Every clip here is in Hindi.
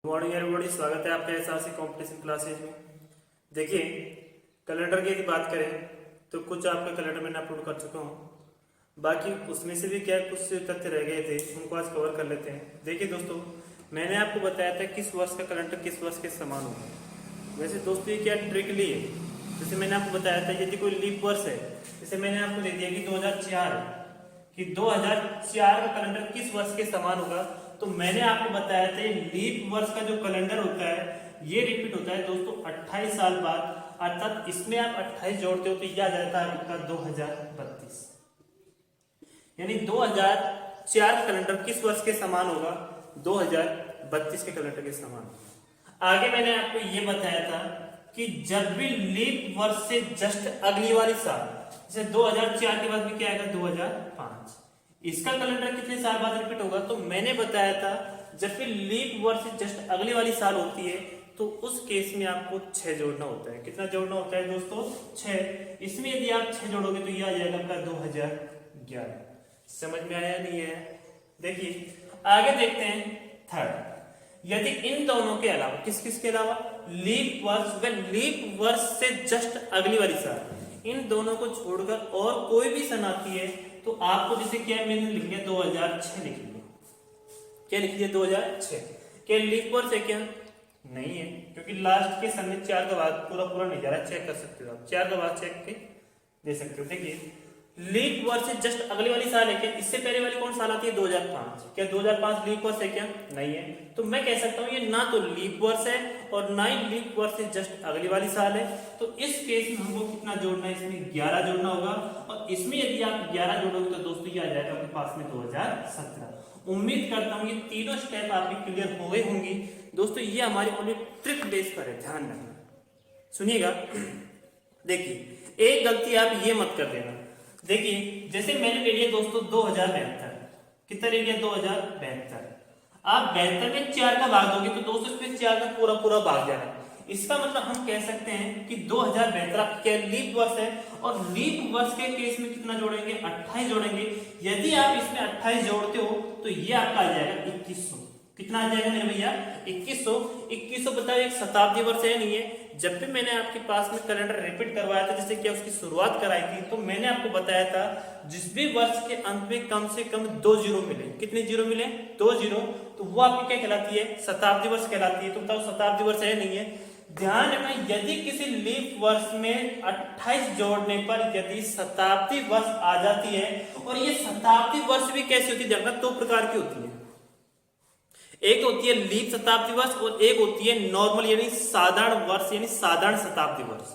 मॉर्निंग एवरीबॉडी, स्वागत है आपका एसआरसी कंपटीशन क्लासेज में। देखिए, कैलेंडर की यदि बात करें तो कुछ आपका कैलेंडर मैंने अपलोड कर चुका हूँ। बाकी उसमें से भी क्या कुछ तथ्य रह गए थे, उनको आज कवर कर लेते हैं। देखिए दोस्तों, मैंने आपको बताया था किस वर्ष का कैलेंडर किस वर्ष के समान होगा। वैसे दोस्तों ये क्या ट्रिकली है, जैसे मैंने आपको बताया था यदि कोई लीप वर्ष है, जैसे मैंने आपको दे दिया कि 2004 कि 2004 का कैलेंडर किस वर्ष के समान होगा, तो मैंने आपको बताया था लीप वर्ष का जो कैलेंडर होता है ये रिपीट होता है दोस्तों 28 साल बाद, अर्थात इसमें आप 28 जोड़ते हो तो यह आ जाता है आपका 2032। यानी 2004 कैलेंडर किस वर्ष के समान होगा? 2032 के कैलेंडर के समान। आगे मैंने आपको ये बताया था कि जब भी लीप वर्ष से जस्ट अगली वाली साल, जैसे 2004 के बाद भी क्या आएगा 2005, इसका कैलेंडर कितने साल बाद रिपीट होगा? तो मैंने बताया था जब भी लीप वर्ष से जस्ट अगली वाली साल होती है तो उस केस में आपको 6 जोड़ना होता है। कितना जोड़ना होता है दोस्तों? 6। इसमें यदि आप 6 जोड़ोगे तो यह आ जाएगा आपका 2011। समझ में आया नहीं है? देखिए आगे देखते हैं थर्ड। यदि इन दोनों के अलावा किस किस के अलावा लीप वर्ष व लीप वर्ष से जस्ट अगली वाली साल, इन दोनों को छोड़कर और कोई भी सन आती है तो आपको जैसे क्या मैंने लिख लिया 2006 लिख लिया। क्या लिख लिया? 2006। क्या लीप वर्ष है? क्या नहीं है, क्योंकि लास्ट के सन में 4 का बाद पूरा नहीं जा रहा। चेक कर सकते हो आप, 4 का बाद चेक के दे सकते हो। देखिए लीप वर्ष से जस्ट अगली वाली साल है क्या? इससे पहले वाली कौन साल आती है? 2005। क्या 2005 लीप वर्ष है? क्या नहीं है। तो मैं कह सकता हूं ये ना तो लीप वर्ष है और ना ही लीप वर्ष से जस्ट अगली वाली साल है। तो इस केस में हमको कितना जोड़ना है? इसमें 11 जोड़ना होगा, और इसमें यदि आप 11 जोड़ोगे तो दोस्तों ये आ जाएगा आपके पास में 2017। उम्मीद करता हूं ये तीनों स्टेप आपकी क्लियर हो गई होंगी। दोस्तों ये हमारी ओनली ट्रिक बेस पर है, ध्यान रखना। सुनिएगा, देखिए एक गलती आप ये मत कर देना। देखिए जैसे मैंने ले लिया दोस्तों 2072, कितना ले लिया? 2072। आप 72 में 4 का भाग दोगे तो दोस्तों इसमें 4 का पूरा भाग जाना। इसका मतलब हम कह सकते हैं कि 2072 आपका क्या लीप वर्ष है, और लीप वर्ष के केस में कितना जोड़ेंगे? 28 जोड़ेंगे। यदि आप इसमें 28 जोड़ते हो तो ये आपका आ जाएगा 2100। कितना आ जाएगा मेरे भैया? 2100। 2100 बताओ एक शताब्दी वर्ष है नहीं है? जब भी मैंने आपके पास में कैलेंडर रिपीट करवाया था, जैसे कि उसकी शुरुआत कराई थी, तो मैंने आपको बताया था जिस भी वर्ष के अंत में कम से कम 2 जीरो मिले। कितने जीरो मिले? 2 जीरो। तो वो आपकी क्या कहलाती है? शताब्दी वर्ष कहलाती है। तो बताओ शताब्दी वर्ष है नहीं है? ध्यान रखना, यदि किसी लीप वर्ष में 28 जोड़ने पर यदि शताब्दी वर्ष आ जाती है, और ये शताब्दी वर्ष भी कैसी होती है? दो प्रकार की होती है। एक होती है लीप शताब्दी वर्ष और एक होती है नॉर्मल यानी साधारण वर्ष यानी साधारण शताब्दी वर्ष।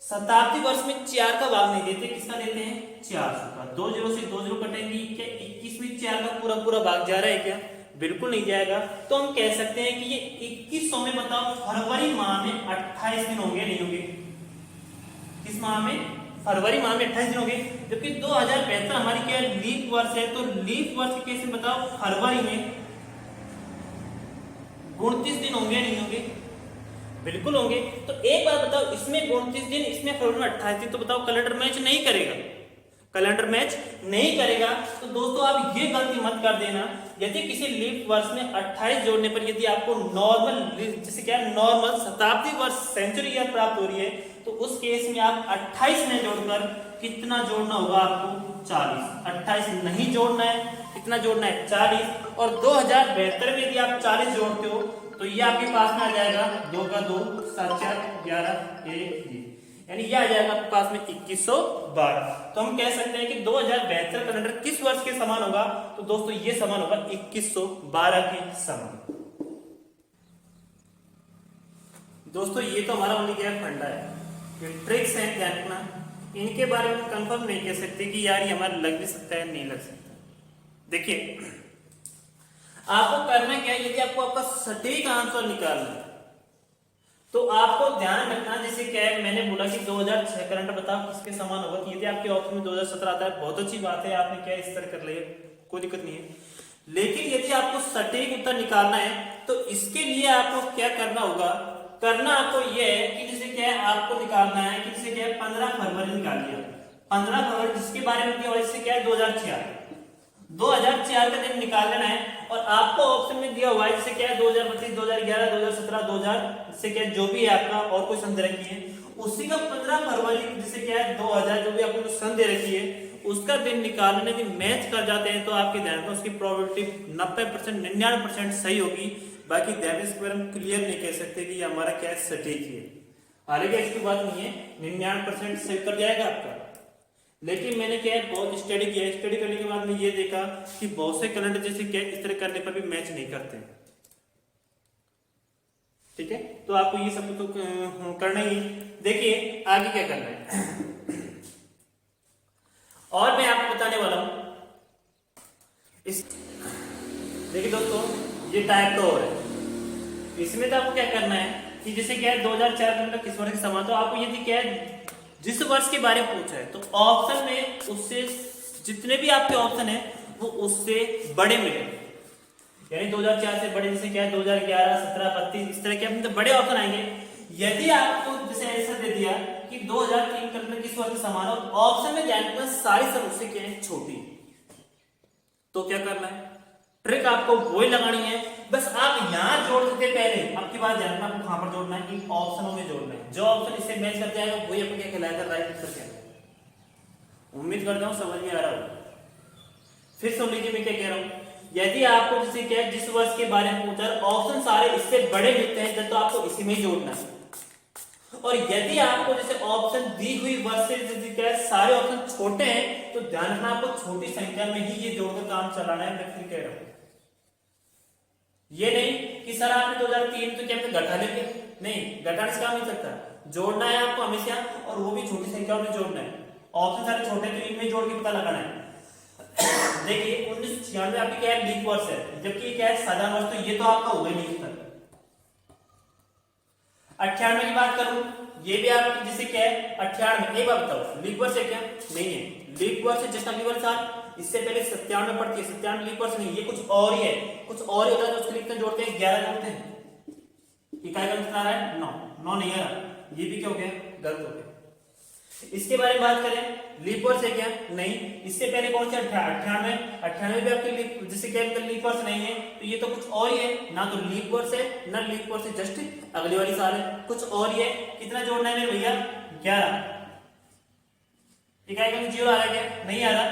शताब्दी वर्ष में 4 का भाग नहीं देते, किसका देते हैं? 400 का। 2 जीरो से 2 जीरो कटेंगी। क्या 21 में 4 का पूरा भाग जा रहा है क्या? बिल्कुल नहीं जाएगा। तो हम कह सकते हैं कि ये 2100 में बताओ फरवरी माह में 28 दिन होंगे नहीं होंगे? किस माह में? फरवरी माह में 28 दिन होंगे। जबकि 2072 हमारी क्या लीप वर्ष है, तो लीप वर्ष के केस में बताओ फरवरी में 29 दिन होंगे नहीं होंगे? बिल्कुल होंगे। तो एक बात बताओ, इसमें 29 दिन, इसमें फरवरी में 28 दिन, तो बताओ कैलेंडर मैच नहीं करेगा? कैलेंडर मैच नहीं करेगा। तो दोस्तों आप ये गलती मत कर देना। यदि किसी लीप वर्ष में 28 जोड़ने पर यदि आपको नॉर्मल, जैसे क्या नॉर्मल शताब्दी वर्ष सेंचुरी ईयर प्राप्त हो रही है, तो उस केस में आप 28 में जोड़कर कितना जोड़ना होगा आपको? 40। 28 नहीं जोड़ना है, कितना जोड़ना है? 40। और 2072 में यदि आप 40 जोड़ते हो तो ये आपके पास में आ जाएगा 2 का 2, 7 4 11 1, यानी ये आ जाएगा आपके पास में 2112। तो हम कह सकते हैं कि 2072 कैलेंडर किस वर्ष के समान होगा? तो दोस्तों ये समान होगा 2112 के समान। दोस्तों ये तो हमारा ओनली क्या फंडा है, ये ट्रिक्स हैं, ध्यान रखना। इनके बारे में कंफर्म नहीं कह सकते कि यार ये हमारा लग भी सकता है नहीं लग सकता। देखिए आपको करना क्या है, यदि आपको आपका सटीक आंसर निकालना है तो आपको ध्यान रखना, जैसे क्या है मैंने बोला कि 2006 कैलेंडर बताओ किसके समान होगा। तो यदि आपके ऑप्शन में 2017 आता है, बहुत अच्छी बात है, आपने क्या इस तरह कर लिया, कोई दिक्कत नहीं है। लेकिन यदि आपको सटीक उत्तर निकालना है तो इसके लिए आपको क्या करना होगा? करना आपको यह है कि जैसे क्या है आपको निकालना है कि जैसे क्या है 15 फरवरी निकाल लिया। 15 फरवरी जिसके बारे में क्या, इससे क्या है 2006 2004 का दिन निकाल लेना है और आपको ऑप्शन में दिया हुआ है जैसे क्या है 2025, 2011, 2017, 2000 से क्या जो भी है आपका और कोई सन दे रखी है उसी का 15 फरवरी जैसे क्या है 2000 जो भी आपको सन दे रखी है उसका दिन निकालने यदि मैच कर जाते हैं तो आपके ध्यान में उसकी प्रोबेबिलिटी 90%, 99% सही होगी। बाकी ध्यान इसके बारे में क्लियर नहीं कह सकते कि हमारा क्या सटीक है, हालांकि इसकी बात नहीं है, 99% सही कर जाएगा आपका। लेकिन मैंने क्या है बहुत स्टडी किया, स्टडी करने के बाद में ये देखा कि बहुत से कैलेंडर जैसे क्या इस तरह करने पर भी मैच नहीं करते। ठीक है, तो आपको ये सब तो करना ही। देखिए आगे क्या करना है और मैं आपको बताने वाला हूं इस। देखिए दोस्तों ये टाइप का और है, इसमें तो आपको क्या करना है कि जैसे क्या है 2004 का किस वर्ष का समा, तो आपको यदि क्या है जिस वर्ष के बारे में पूछा है तो ऑप्शन में उससे जितने भी आपके ऑप्शन है वो उससे बड़े मिले, यानी 2004 से बड़े जैसे क्या है 2011, 17, 32 इस तरह के अपने तो बड़े ऑप्शन आएंगे। यदि आपको जैसे ऐसा दे दिया कि 2003 कल्पना किस वर्ष समान और ऑप्शन में ध्यान सारी सब उससे क्या है छोटी, तो क्या करना है, ट्रिक आपको वही लगानी है। बस आप यहां जोड़ सकते पहले, आपकी बात ध्यान में आपको कहां पर जोड़ना है, इन ऑप्शनों में जोड़ना है। जो ऑप्शन इससे मैच कर जाएगा वही आपको क्या कहलाएगा, राइट आंसर कहलाएगा। उम्मीद करता हूं समझ में आ रहा होगा। फिर सुन लीजिए मैं क्या कह रहा हूं, यदि आपको जैसे क्या जिस वर्ष के बारे में पूछा ऑप्शन सारे इससे बड़े मिलते हैं तो आपको इसी में जोड़ना है। और यदि आपको जैसे ऑप्शन दी हुई वर्ष से जैसे क्या सारे ऑप्शन छोटे हैं तो ध्यान रखना आपको छोटी संख्या में ही ये जोड़कर काम चलाना है। मैं फिर कह रहा हूं ये नहीं कि सर आपने 2003 तो क्या घटा लेंगे, नहीं, घटाने से काम नहीं सकता, जोड़ना है आपको हमेशा और वो भी छोटी संख्याओं में जोड़ना है। ऑप्शन सारे छोटे तो इनमें जोड़ के पता लगाना है। देखिए 1996 आपकी क्या है लीप वर्ष है, जबकि क्या है साधारण वर्ष, तो ये तो आपका हो गया नहीं सकता। 98 की बात करूं ये भी आपकी जैसे क्या है 98, एक बात बताओ लीप वर्ष है क्या, नहीं है, लीप वर्ष है जस्ट अगली वर्ष साल, इससे पहले 97 पड़ती है, 97 लीप वर्ष नहीं, ये कुछ और ही है, कुछ और ही होता है। तो उसके लिए जोड़ते हैं 11 जोड़ते हैं, इकाई का कितना आ रहा है 9, 9 नहीं आ रहा, ये भी क्या हो गया गलत हो गया। इसके बारे में बात करें लीप वर्ष है क्या, नहीं, इससे पहले कौन से 98, 98 भी आपके लीप जिससे क्या मतलब लीप वर्ष नहीं है, तो ये तो कुछ और ही है, ना तो लीप वर्ष है ना लीप वर्ष है, जस्ट अगली वाली साल है, कुछ और ही है। कितना जोड़ना है मेरे भैया 11, इकाई का जीरो आ रहा है क्या, नहीं आ रहा,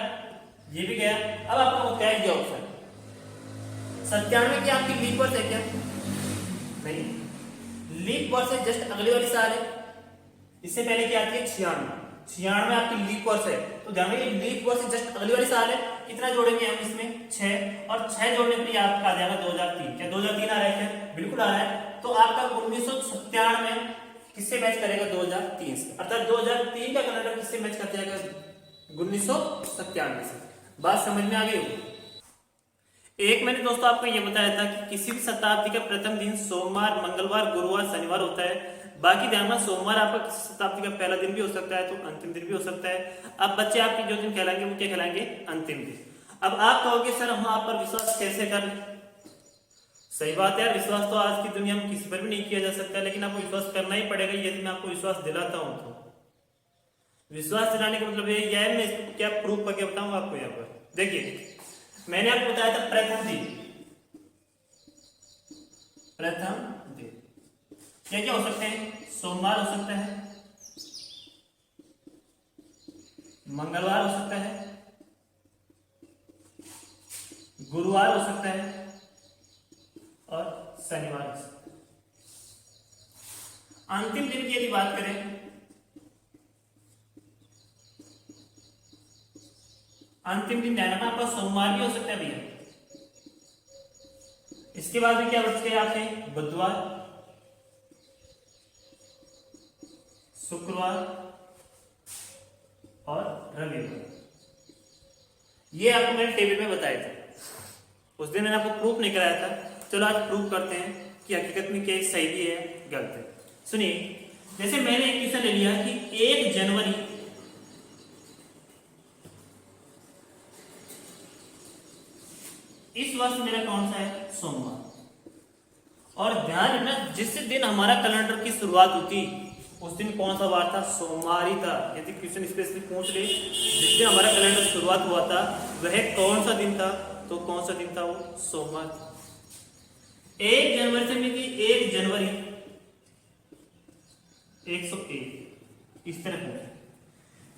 ये भी गया। अब आपको क्या है ऑप्शन 97 की आपकी लीप वर्ष है क्या, नहीं, लीप वर्ष है जस्ट अगली वाली साल है, इससे पहले क्या आती है 96, 96 आपकी लीप वर्ष है, तो ध्यान रखिए लीप वर्ष जस्ट अगली वाली साल है। कितना जोड़ेंगे हम इसमें 6, और 6 जोड़ने पर आपका आ जाएगा 2003, क्या 2003 आ रहा है क्या, बिल्कुल आ रहा है। तो आपका 1997 किससे मैच करेगा 2003 से, अर्थात 2003 का कैलेंडर किससे मैच कर जाएगा 1997 से। बात समझ में आ गई होगी। एक मैंने दोस्तों आपको यह बताया था कि किसी भी शताब्दी का प्रथम दिन सोमवार, मंगलवार, गुरुवार, शनिवार होता है। बाकी ध्यान में सोमवार आपका किसी शताब्दी का पहला दिन भी हो सकता है तो अंतिम दिन भी हो सकता है। अब बच्चे आपके जो दिन कहलाएंगे वो क्या कहलाएंगे, अंतिम दिन। अब आप कहोगे सर हम आप पर विश्वास कैसे करें, सही बात है, विश्वास तो आज की दुनिया में किसी पर भी नहीं किया जा सकता, लेकिन आपको विश्वास करना ही पड़ेगा। यदि मैं आपको विश्वास दिलाता हूं तो विश्वास दिलाने का मतलब ये है, मैं इसको क्या प्रूफ करके बताऊंगा आपको। यहाँ पर देखिए मैंने आपको बताया था प्रथम दिन, प्रथम दिन क्या क्या हो सकते हैं, सोमवार हो सकता है, मंगलवार हो सकता है, गुरुवार हो सकता है और शनिवार हो सकता है। अंतिम दिन की यदि बात करें, अंतिम दिन ध्यान रखना आपका सोमवार भी हो सकता है भैया। इसके बाद भी क्या बचते हैं आपके, बुधवार, शुक्रवार और रविवार। ये आपको मैंने टेबल में बताया था, उस दिन मैंने आपको प्रूफ नहीं कराया था। चलो आज प्रूफ करते हैं कि हकीकत में क्या सही भी है गलत है। सुनिए, जैसे मैंने एक क्वेश्चन ले लिया कि 1 जनवरी इस वर्ष मेरा कौन सा है, सोमवार। और ध्यान रखना जिस दिन हमारा कैलेंडर की शुरुआत होती उस दिन कौन सा वार था? सोमवार ही था। यदि क्वेश्चन स्पेशली पूछ ले जिस दिन हमारा कैलेंडर शुरुआत हुआ था वह कौन सा दिन था, तो कौन सा दिन था? वो सोमवार था। 1 जनवरी से मिली 1 जनवरी 101 इस तरह पूछे।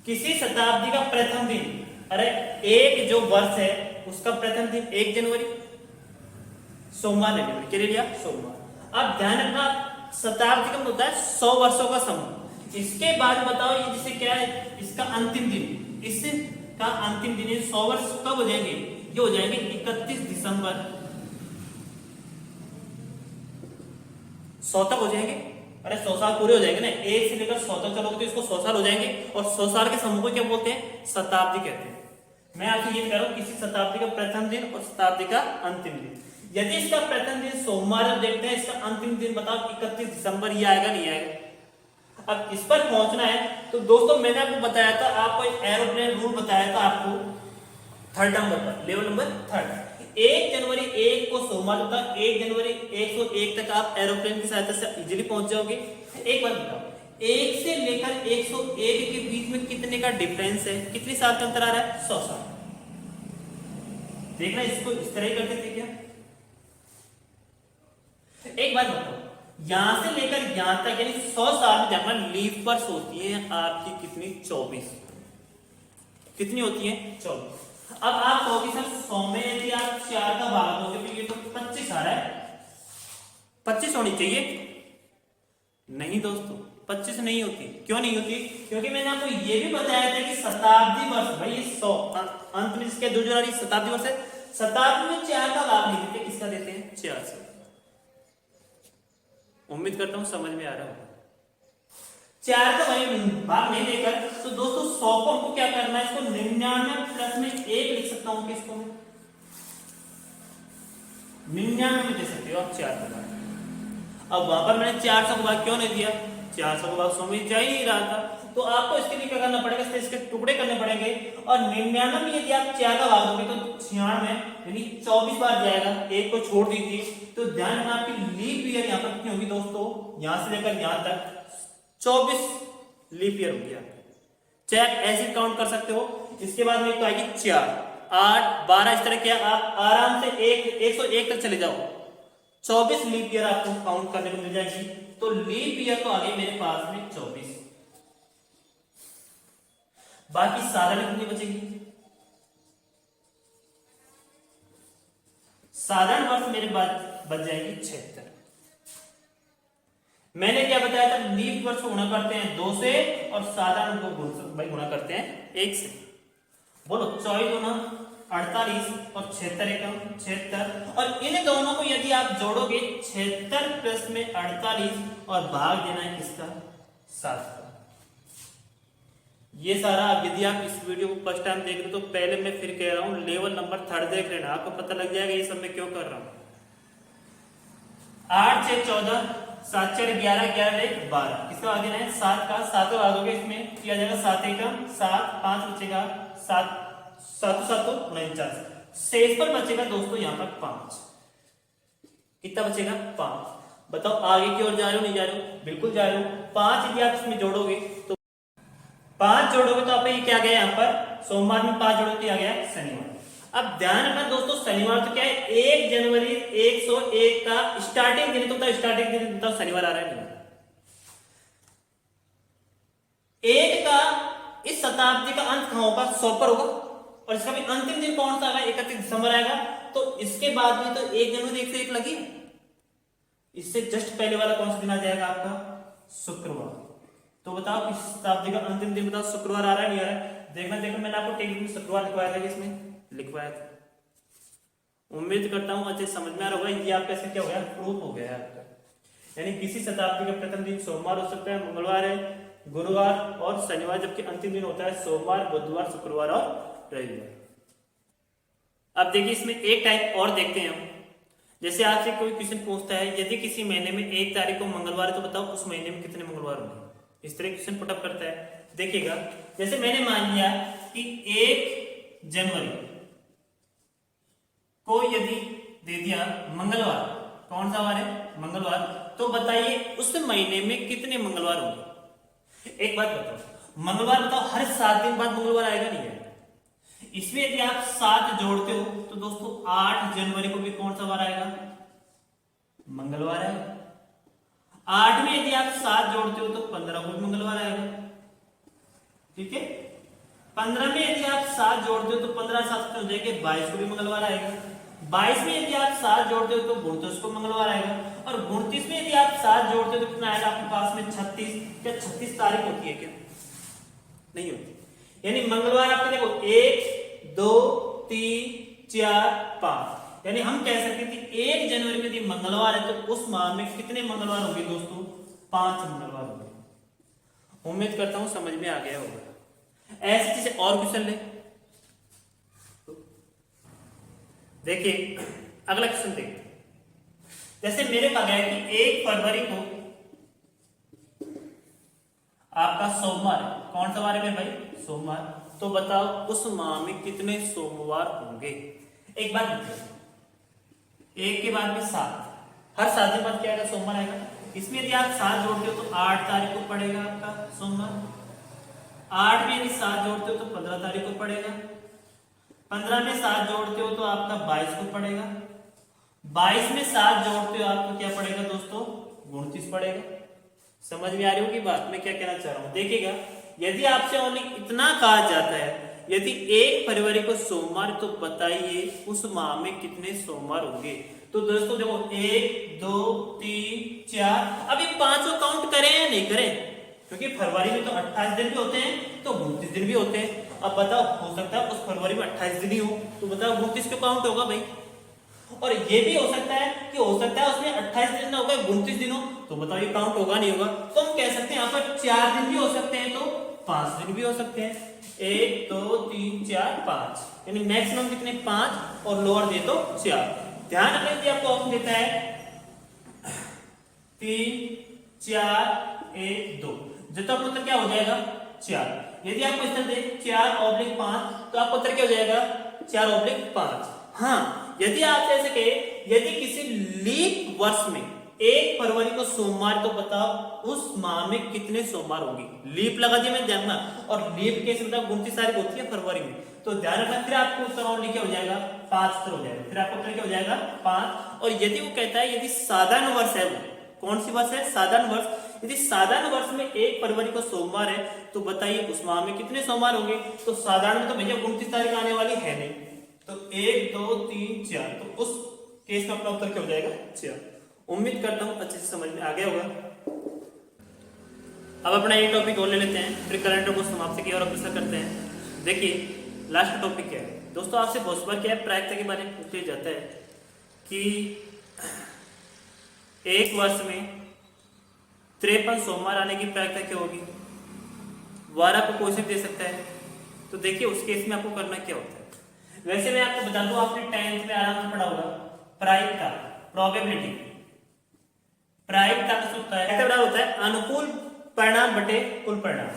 किसी शताब्दी का प्रथम दिन, अरे एक जो वर्ष है उसका प्रथम दिन 1 जनवरी, सोमवार ले लिया। क्या ले लिया? सोमवार। अब ध्यान रखना शताब्दी का मतलब होता है 100 वर्षों का समूह। इसके बाद बताओ ये जिसे क्या है, इसका अंतिम दिन, इसका अंतिम दिन 100 वर्ष कब हो जाएंगे? ये हो जाएंगे 31 दिसंबर। 100 तक हो जाएंगे। अरे 100 साल पूरे हो जाएंगे ना, 1 से लेकर 100 तक चलोगे तो इसको 100 साल हो जाएंगे। और 100 साल के समूह को क्या बोलते हैं? शताब्दी कहते हैं। मैं आपसे ये कह रहा हूं किसी शताब्दी का प्रथम दिन और शताब्दी का अंतिम दिन। यदि इसका प्रथम दिन सोमवार है, देखते हैं इसका अंतिम दिन बताओ 31 दिसंबर ये आएगा नहीं आएगा। अब इस पर पहुंचना है तो दोस्तों मैंने आपको बताया था, आपको एक एरोप्लेन रूल बताया था आपको 3rd नंबर पर, लेवल नंबर 3rd। 1 जनवरी 1 को सोमवार तक 1 जनवरी 101 तक आप एरोप्लेन की सहायता से इजीली पहुंच जाओगे। एक बात बताओ, 1 से लेकर 101 के बीच में कितने का डिफरेंस है? कितनी साल का अंतर आ रहा है? 100 साल। देखना इसको इस तरह ही करते थे क्या? एक बात बताओ, यहां से लेकर यहां तक यानी 100 साल में जहां लीफ वर्ष होती है आपकी कितनी? 24। कितनी होती है? 24। अब आप कहोगे सर 100 में यदि आप 4 का भाग दोगे तो ये तो 25 आ रहा है, 25 होनी चाहिए। नहीं दोस्तों 25 नहीं होती। क्यों नहीं होती? क्योंकि मैंने आपको ये भी बताया था कि शताब्दी वर्ष, भाई 100 अंत में इसके जो रही शताब्दी वर्ष है, शताब्दी में 4 का भाग नहीं देते, किसका देते हैं? 4 से। उम्मीद करता हूं समझ में आ रहा होगा। 4 का भाग नहीं देकर तो दोस्तों 100 को हमको क्या करना है? इसको 99 प्लस में 1 लिख सकता हूं। किसको? 99 में दे सकते हो आप 4 का भाग। अब वहां पर मैंने 400 का भाग क्यों नहीं दिया? 400 का भाग 100 में जा ही नहीं रहा था, तो आपको इसके लिए क्या करना पड़ेगा? इसके टुकड़े करने पड़ेंगे। और 99 में यदि आप 4 का भाग दोगे तो 96 यानी 24 बार जाएगा, एक को छोड़ दीजिए। तो ध्यान रखना आपकी लीप ईयर यहाँ पर कितनी होगी दोस्तों? यहां से लेकर यहां तक 24 लीप ईयर हो गया। चाहे ऐसे काउंट कर सकते हो। इसके बाद में तो आएगी 4, 8, 12 इस तरह क्या आप आराम से 101 तक चले जाओ। 24 लीप ईयर आपको काउंट करने को मिल जाएगी। तो लीप ईयर तो आ गई मेरे पास में 24। बाकी साधारण कितनी बचेगी? साधारण वर्ष मेरे पास बच जाएगी 76। मैंने क्या बताया था? लीप वर्ष को गुणा करते हैं 2 से और साधारण को गुणा करते हैं 1 से। बोलो 24 गुना 48 और 76 एकम 76। और इन दोनों को यदि आप जोड़ोगे 76 प्लस में 48 और भाग देना है किसका? 7 का। ये सारा यदि आप इस वीडियो को फर्स्ट टाइम देख रहे हो तो पहले मैं फिर कह रहा हूं लेवल नंबर 3rd देख लेना, आपको पता लग जाएगा ये सब मैं क्यों कर रहा हूं। 8 6 14 7 4 11 11 1 12 किसका भाग देना है? 7 का। 7 भाग दोगे इसमें किया जाएगा 7 एकम 7, 5 बचेगा 7 7 7 49। शेष पर बचेगा दोस्तों यहाँ पर 5। कितना बचेगा? 5। बताओ आगे की ओर जा रहे हो नहीं जा रहे हो? बिल्कुल जा रहे हो। 5 यदि आप इसमें जोड़ोगे तो 5 जोड़ोगे तो आप ये क्या गया यहाँ पर? सोमवार में 5 जोड़ोगे तो आ गया शनिवार। अब ध्यान रखना दोस्तों शनिवार तो क्या है? 1 जनवरी 101 का स्टार्टिंग दिन, तो स्टार्टिंग दिन बताओ शनिवार आ रहा है नहीं? 1 का इस शताब्दी का अंत कहां होगा? 100 पर होगा। और इसका भी अंतिम दिन कौन सा आएगा? 31 दिसंबर आएगा। तो इसके बाद में तो 1 जनवरी 101 लगी, इससे जस्ट पहले वाला कौन सा दिन आ जाएगा आपका? शुक्रवार। तो बताओ इस शताब्दी का अंतिम दिन बताओ शुक्रवार आ रहा है नहीं आ रहा है? देखना मैंने आपको टेबल में शुक्रवार लिखवाया था, इसमें लिखवाया था। उम्मीद करता हूं अच्छे समझ में आ रहा होगा। ये आपका ऐसे क्या हो गया? प्रूफ हो गया है आपका। यानी किसी शताब्दी का प्रथम दिन सोमवार हो सकता है, मंगलवार है, गुरुवार और शनिवार, जबकि अंतिम दिन होता है सोमवार, बुधवार, शुक्रवार और रविवार। अब देखिए इसमें एक टाइप और देखते हैं हम। जैसे आपसे कोई क्वेश्चन पूछता है यदि किसी महीने में 1 तारीख को मंगलवार है तो बताओ उस महीने में कितने मंगलवार होंगे? इस तरह क्वेश्चन पुटअप करता है। देखिएगा जैसे मैंने मान लिया कि 1 जनवरी को यदि दे दिया मंगलवार, कौन सा वार है? मंगलवार। तो बताइए उस महीने में कितने मंगलवार होंगे? एक बात बताओ, मंगलवार बताओ हर 7 दिन बाद मंगलवार आएगा नहीं है? इसमें यदि आप 7 जोड़ते हो तो दोस्तों 8 जनवरी को भी कौन सा वार आएगा? मंगलवार आएगा। 8 में यदि आप 7 जोड़ते हो तो 15 को भी मंगलवार आएगा। ठीक है, 15 में यदि आप 7 जोड़ते हो तो 15 7 हो जाएंगे 22 को भी मंगलवार आएगा। 22 में यदि आप 7 जोड़ते हो तो 29 को मंगलवार आएगा। और 29 में यदि आप 7 जोड़ते हो तो कितना आएगा आपके पास में? 36। क्या 36 तारीख होती है क्या? नहीं होती। यानी मंगलवार आपके देखो 1 2 3 4 5, यानी हम कह सकते हैं कि 1 जनवरी में यदि मंगलवार है तो उस माह में कितने मंगलवार होंगे दोस्तों? 5 मंगलवार होंगे। उम्मीद करता हूं समझ में आ गया होगा। ऐसी चीजें और क्वेश्चन ले, देखिए अगला क्वेश्चन देखते। जैसे मेरे कहा गया है कि 1 फरवरी को आपका सोमवार, कौन सा वार है भाई? सोमवार। तो बताओ उस माह में कितने सोमवार होंगे? एक बात बताओ, 1 के बाद में 7, हर 7 दिन बाद क्या आएगा? सोमवार आएगा। इसमें यदि आप 7 जोड़ते हो तो 8 तारीख को पड़ेगा आपका सोमवार। 8 में यदि 7 जोड़ते हो तो 15 तारीख को पड़ेगा। 15 में 7 जोड़ते हो तो आपका 22 को पड़ेगा। 22 में 7 जोड़ते हो आपको क्या पड़ेगा दोस्तों? 29 पड़ेगा। समझ में आ रही होगी बात मैं क्या कहना चाह रहा हूं? देखिएगा, यदि आपसे ओनली इतना कहा जाता है यदि 1 फरवरी को सोमवार, तो बताइए उस माह में कितने सोमवार होंगे? तो दोस्तों देखो 1 2 3 4, अभी 5 को काउंट करें या नहीं करें? क्योंकि फरवरी में तो 28 दिन भी होते हैं तो 29 दिन भी होते हैं। अब बताओ, हो सकता है उस फरवरी में 28 दिन ही हो, तो बताओ 29 क्यों काउंट होगा भाई? और ये भी हो सकता है कि हो सकता है उसमें 28 दिन ना होगा 29 दिन हो, तो बताओ ये काउंट होगा नहीं होगा? तो हम कह सकते हैं यहाँ पर 4 दिन भी हो सकते हैं तो 5 दिन भी हो सकते हैं। 1 2 3 4 5, यानी मैक्सिमम कितने? 5, और लोअर दे तो 4। ध्यान रखना यदि आपको ऑप्शन देता है 3 4 1 2, तो आपका उत्तर क्या हो जाएगा? 4। यदि आपको इस तरह दे 4/5, तो आपका उत्तर क्या हो जाएगा? 4/5। हाँ, यदि आप ऐसे कहे यदि किसी लीप वर्ष में 1 फरवरी को सोमवार, तो बताओ उस माह में कितने सोमवार होंगे? लीप लगा दिया मैं ध्यान में, और लीप कैसे बताओ? 29 तारीख होती है फरवरी में, तो ध्यान रखना। फिर आपको उत्तर और लिखा हो जाएगा 5 उत्तर हो जाएगा। फिर आपको उत्तर क्या हो जाएगा? 5। और यदि वो कहता है यदि साधारण वर्ष है, वो कौन सी वर्ष है? साधारण वर्ष। यदि साधारण वर्ष में 1 फरवरी को सोमवार है, तो बताइए उस माह में कितने सोमवार होंगे? तो साधारण में तो भैया 29 तारीख आने वाली है नहीं, तो 1 2 3 4, तो उस केस में अपना उत्तर क्या हो जाएगा? 4। उम्मीद करता हूं अच्छे से समझ में आ गया होगा। अब अपना एक टॉपिक और ले लेते हैं, फिर कैलेंडर को समाप्त किया और अग्रसर करते हैं। देखिए लास्ट टॉपिक क्या है दोस्तों? आपसे बहुत बार क्या है, प्रायिकता के बारे में पूछ लिया जाता है कि 1 वर्ष में 53 सोमवार आने की प्रायिकता क्या होगी? वार आपको कोई से दे सकता है, तो देखिए उस केस में आपको करना क्या होता है। वैसे मैं आपको बता दूं, आपने 10th में आराम से पढ़ा होगा प्रायिकता, प्रोबेबिलिटी। प्रायिकता का सूत्र क्या होता है? अनुकूल परिणाम बटे कुल परिणाम।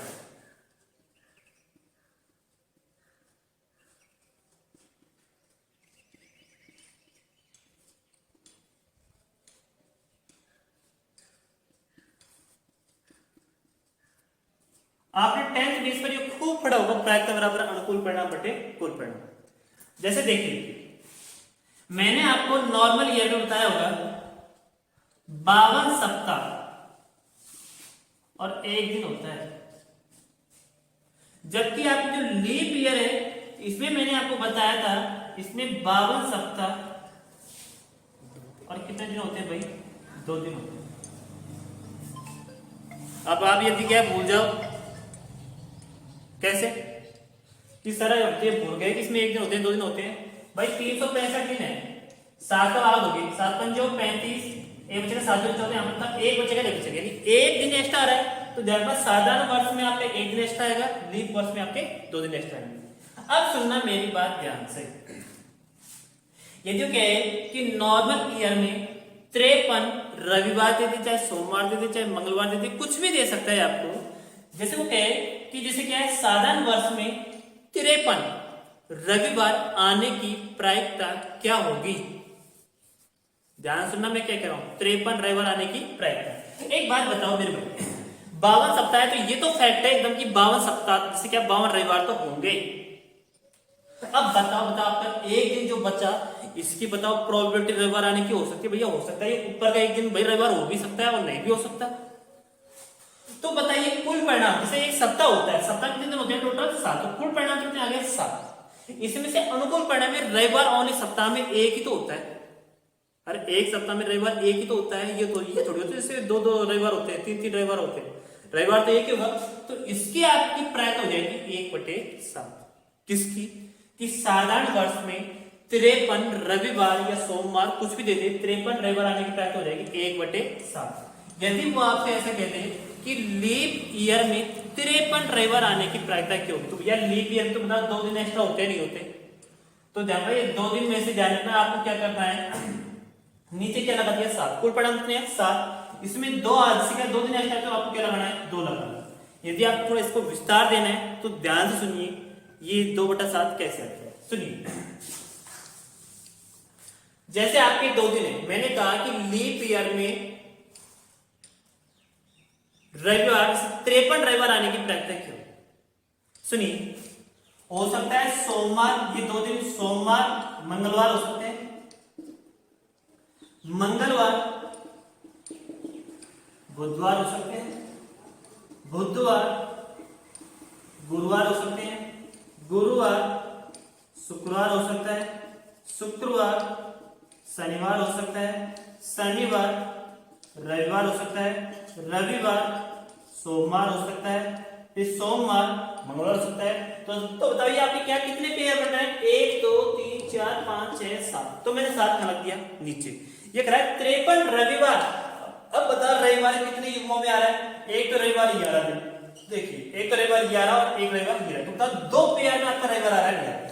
आपने 10th बेस पर ये खूब पढ़ा होगा, प्रायिकता बराबर अनुकूल परिणाम बटे कुल परिणाम। जैसे देखिए मैंने आपको नॉर्मल ईयर में बताया होगा 52 सप्ताह और 1 दिन होता है, जबकि आपकी जो लीप ईयर है इसमें मैंने आपको बताया था इसमें 52 सप्ताह और कितने दिन होते हैं भाई? 2 दिन होते हैं। अब आप यदि क्या भूल जाओ, कैसे? किस तरह होते हैं? भूल गए कि इसमें 1 दिन होते हैं 2 दिन होते हैं भाई? 365 दिन है, 7 का भाग होगी, 7 पंजो 35, 1 बचेगा 7 14, यहाँ पर था 1 बचेगा 1 बचेगा, यानी 1 दिन एक्स्ट्रा आ रहा है। तो जब साधारण वर्ष में आपके 1 दिन एक्स्ट्रा आएगा, लीप वर्ष में आपके 2 दिन एक्स्ट्रा आएंगे। अब सुनना मेरी बात ध्यान से, यदि कहे कि नॉर्मल ईयर में 53 रविवार दे दे, चाहे सोमवार दे दे, चाहे मंगलवार दे दे, कुछ भी दे सकता है आपको। जैसे वो कहे कि जैसे क्या है साधारण वर्ष में 53 रविवार आने की प्रायिकता क्या होगी? ध्यान सुनना मैं क्या कह रहा हूं, 53 रविवार आने की प्रायिकता। एक बात बताओ मेरे भाई, 52 सप्ताह है, तो ये तो फैक्ट है एकदम कि 52 सप्ताह, जैसे क्या 52 रविवार तो होंगे। अब बताओ आपका एक दिन जो बचा, इसकी बताओ प्रोबेबिलिटी रविवार आने की हो सकती है भैया? हो सकता है ये ऊपर का एक दिन भाई रविवार हो भी सकता है और नहीं भी हो सकता। तो बताइए कुल परिणाम, जैसे एक सप्ताह होता है, सप्ताह कितने दिन होते हैं टोटल? 7, तो कुल परिणाम कितने आ गए? 7। इसमें से अनुकूल परिणाम में रविवार ओनली सप्ताह में एक ही तो होता है। अरे एक सप्ताह में रविवार एक ही तो होता है, ये थोड़ी होती है जैसे 2-2 रविवार होते हैं, 3-3 रविवार होते हैं, रविवार तो एक ही होगा। तो इसकी आपकी प्रायत हो जाएगी 1/7। किसकी? कि साधारण वर्ष में 53 रविवार या सोमवार कुछ भी दे दे, 53 रविवार आने की प्रायत हो जाएगी 1/7। यदि वो आपसे ऐसा कहते हैं कि लीप ईयर में 53 रविवार आने की प्रायता क्या होगी, तो भैया लीप ईयर तो बता 2 दिन एक्स्ट्रा होते नहीं होते, तो ध्यान रखिए 2 दिन में से ध्यान रखना आपको क्या करना है, नीचे क्या लगा दिया 7, कुल परिणाम कितने हैं 7, इसमें 2 जैसे क्या 2 दिन एक्स्ट्रा तो आपको क्या लगाना है 2 लगाना। यदि आप थोड़ा इसको विस्तार देना है तो ध्यान से सुनिए, ये 2/7 कैसे आता है सुनिए। जैसे आपके 2 दिन है, मैंने कहा कि लीप ईयर में रविवार 53 रविवार आने की प्रायता क्यों? सुनिए, हो सकता है सोमवार, ये 2 दिन सोमवार मंगलवार हो सकते हैं, मंगलवार बुधवार हो सकते हैं, बुधवार गुरुवार हो सकते हैं, गुरुवार शुक्रवार हो सकता है, शुक्रवार शनिवार हो सकता है, शनिवार रविवार हो सकता है, रविवार सोमवार हो सकता है, फिर सोमवार मंगलवार हो सकता है। तो बताइए आपके क्या कितने पेयर बन रहे हैं? 1 2 3 4 5 6 7, तो मैंने 7 का लग दिया नीचे। ये कह रहा है 53 रविवार। अब बता रविवार कितने युग्मों में आ रहा है? एक तो रविवार 11 दिन, देखिए एक तो रविवार 11 और एक रविवार 11, तो बता 2 पेयर में आपका रविवार आ रहा है।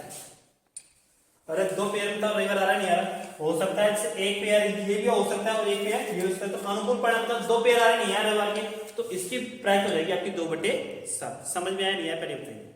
अरे 2 पेयर में रविवार आ रहा है नहीं आ रहा? हो सकता है एक पेयर ये भी हो सकता है और एक पेयर ये हो सकता है, तो अनुकूल परिणाम का 2 पेयर आ रहे नहीं आ रविवार के, तो इसकी प्रायत हो जाएगी आपकी 2/7। समझ में आया नहीं आया पहले बताइए?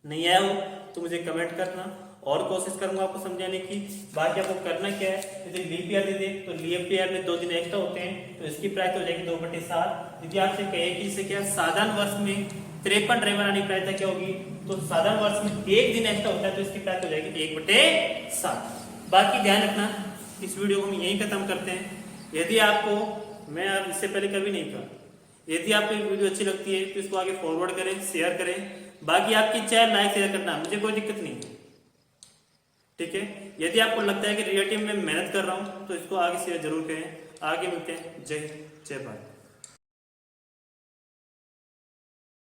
नहीं आया हो तो मुझे कमेंट करना और कोशिश करूंगा आपको समझाने की। बाकी आपको करना क्या है, यदि लीप ईयर दे दे तो लीप ईयर में 2 दिन एक्स्ट्रा होते हैं, तो इसकी प्रायत हो जाएगी 2/7। यदि आपसे कहे कि इसे क्या साधारण वर्ष में 53 रविवार आने की प्रायता क्या होगी, तो साधारण वर्ष में 1 दिन एक्स्ट्रा होता है, तो इसकी प्रायत हो जाएगी 1/7। बाकी ध्यान रखना, इस वीडियो को हम यहीं खत्म करते हैं। यदि आपको, मैं इससे पहले कभी नहीं कहा, यदि आपको वीडियो अच्छी लगती है तो इसको आगे फॉरवर्ड करें, शेयर करें। बाकी आपकी चाहे लाइक शेयर करना, मुझे कोई दिक्कत नहीं, ठीक है। यदि आपको लगता है कि रियल टाइम में मेहनत कर रहा हूं तो इसको आगे शेयर जरूर करें। आगे मिलते हैं। जय हिंद, जय भारत।